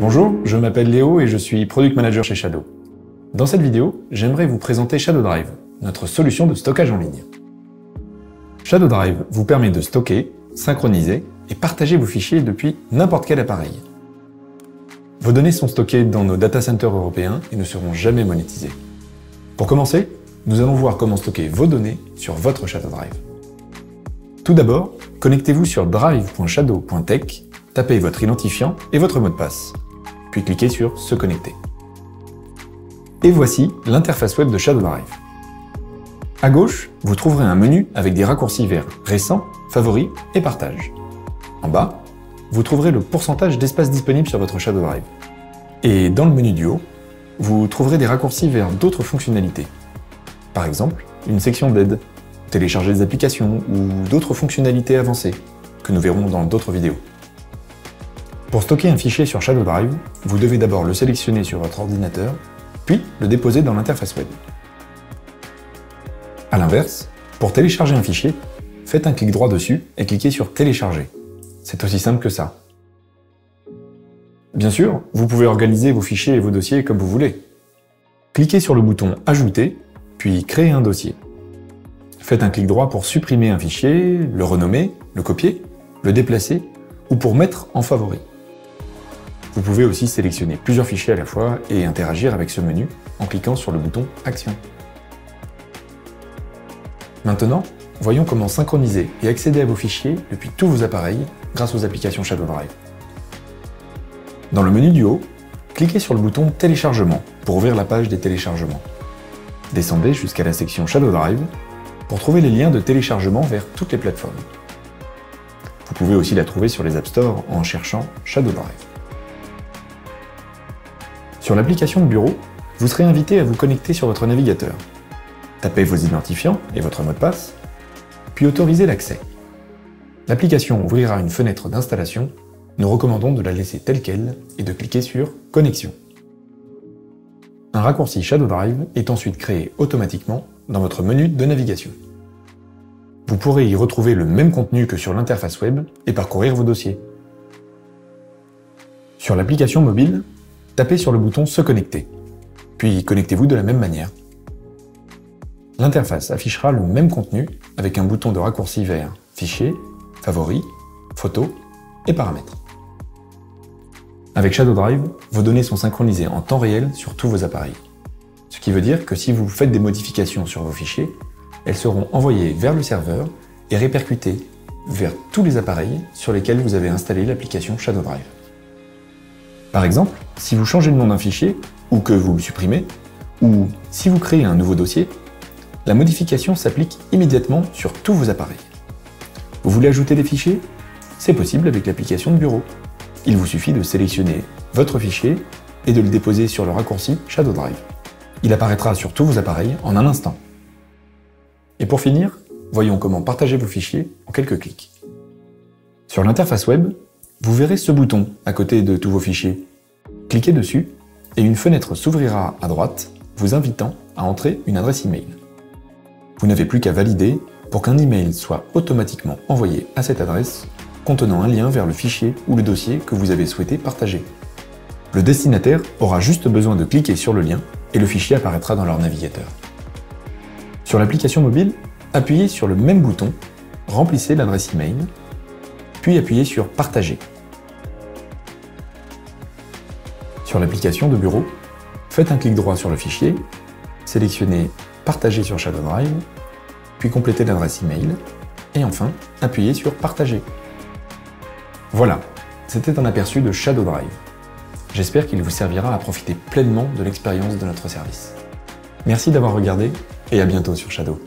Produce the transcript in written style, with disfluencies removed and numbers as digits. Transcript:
Bonjour, je m'appelle Léo et je suis Product Manager chez Shadow. Dans cette vidéo, j'aimerais vous présenter Shadow Drive, notre solution de stockage en ligne. Shadow Drive vous permet de stocker, synchroniser et partager vos fichiers depuis n'importe quel appareil. Vos données sont stockées dans nos data centers européens et ne seront jamais monétisées. Pour commencer, nous allons voir comment stocker vos données sur votre Shadow Drive. Tout d'abord, connectez-vous sur drive.shadow.tech, tapez votre identifiant et votre mot de passe, puis cliquez sur « Se connecter ». Et voici l'interface web de Shadow Drive. À gauche, vous trouverez un menu avec des raccourcis vers « Récent »,« Favoris » et « Partage ». En bas, vous trouverez le pourcentage d'espace disponible sur votre Shadow Drive. Et dans le menu du haut, vous trouverez des raccourcis vers d'autres fonctionnalités. Par exemple, une section d'aide, télécharger des applications ou d'autres fonctionnalités avancées, que nous verrons dans d'autres vidéos. Pour stocker un fichier sur Shadow Drive, vous devez d'abord le sélectionner sur votre ordinateur, puis le déposer dans l'interface web. A l'inverse, pour télécharger un fichier, faites un clic droit dessus et cliquez sur « Télécharger ». C'est aussi simple que ça. Bien sûr, vous pouvez organiser vos fichiers et vos dossiers comme vous voulez. Cliquez sur le bouton « Ajouter », puis « Créer un dossier ». Faites un clic droit pour supprimer un fichier, le renommer, le copier, le déplacer ou pour mettre en favori. Vous pouvez aussi sélectionner plusieurs fichiers à la fois et interagir avec ce menu en cliquant sur le bouton « Action ». Maintenant, voyons comment synchroniser et accéder à vos fichiers depuis tous vos appareils grâce aux applications Shadow Drive. Dans le menu du haut, cliquez sur le bouton « Téléchargement » pour ouvrir la page des téléchargements. Descendez jusqu'à la section Shadow Drive pour trouver les liens de téléchargement vers toutes les plateformes. Vous pouvez aussi la trouver sur les App Store en cherchant Shadow Drive. Sur l'application de bureau, vous serez invité à vous connecter sur votre navigateur. Tapez vos identifiants et votre mot de passe, puis autorisez l'accès. L'application ouvrira une fenêtre d'installation. Nous recommandons de la laisser telle qu'elle et de cliquer sur « Connexion ». Un raccourci Shadow Drive est ensuite créé automatiquement dans votre menu de navigation. Vous pourrez y retrouver le même contenu que sur l'interface web et parcourir vos dossiers. Sur l'application mobile, tapez sur le bouton « Se connecter », puis connectez-vous de la même manière. L'interface affichera le même contenu avec un bouton de raccourci vers « Fichier »,« Favoris »,« Photos » et « Paramètres ». Avec Shadow Drive, vos données sont synchronisées en temps réel sur tous vos appareils. Ce qui veut dire que si vous faites des modifications sur vos fichiers, elles seront envoyées vers le serveur et répercutées vers tous les appareils sur lesquels vous avez installé l'application Shadow Drive. Par exemple, si vous changez le nom d'un fichier, ou que vous le supprimez, ou si vous créez un nouveau dossier, la modification s'applique immédiatement sur tous vos appareils. Vous voulez ajouter des fichiers? C'est possible avec l'application de bureau. Il vous suffit de sélectionner votre fichier et de le déposer sur le raccourci Shadow Drive. Il apparaîtra sur tous vos appareils en un instant. Et pour finir, voyons comment partager vos fichiers en quelques clics. Sur l'interface web, vous verrez ce bouton à côté de tous vos fichiers. Cliquez dessus et une fenêtre s'ouvrira à droite, vous invitant à entrer une adresse email. Vous n'avez plus qu'à valider pour qu'un email soit automatiquement envoyé à cette adresse contenant un lien vers le fichier ou le dossier que vous avez souhaité partager. Le destinataire aura juste besoin de cliquer sur le lien et le fichier apparaîtra dans leur navigateur. Sur l'application mobile, appuyez sur le même bouton, remplissez l'adresse email, puis appuyez sur « Partager ». Sur l'application de bureau, faites un clic droit sur le fichier, sélectionnez « Partager sur Shadow Drive », puis complétez l'adresse email, et enfin, appuyez sur « Partager ». Voilà, c'était un aperçu de Shadow Drive. J'espère qu'il vous servira à profiter pleinement de l'expérience de notre service. Merci d'avoir regardé et à bientôt sur Shadow.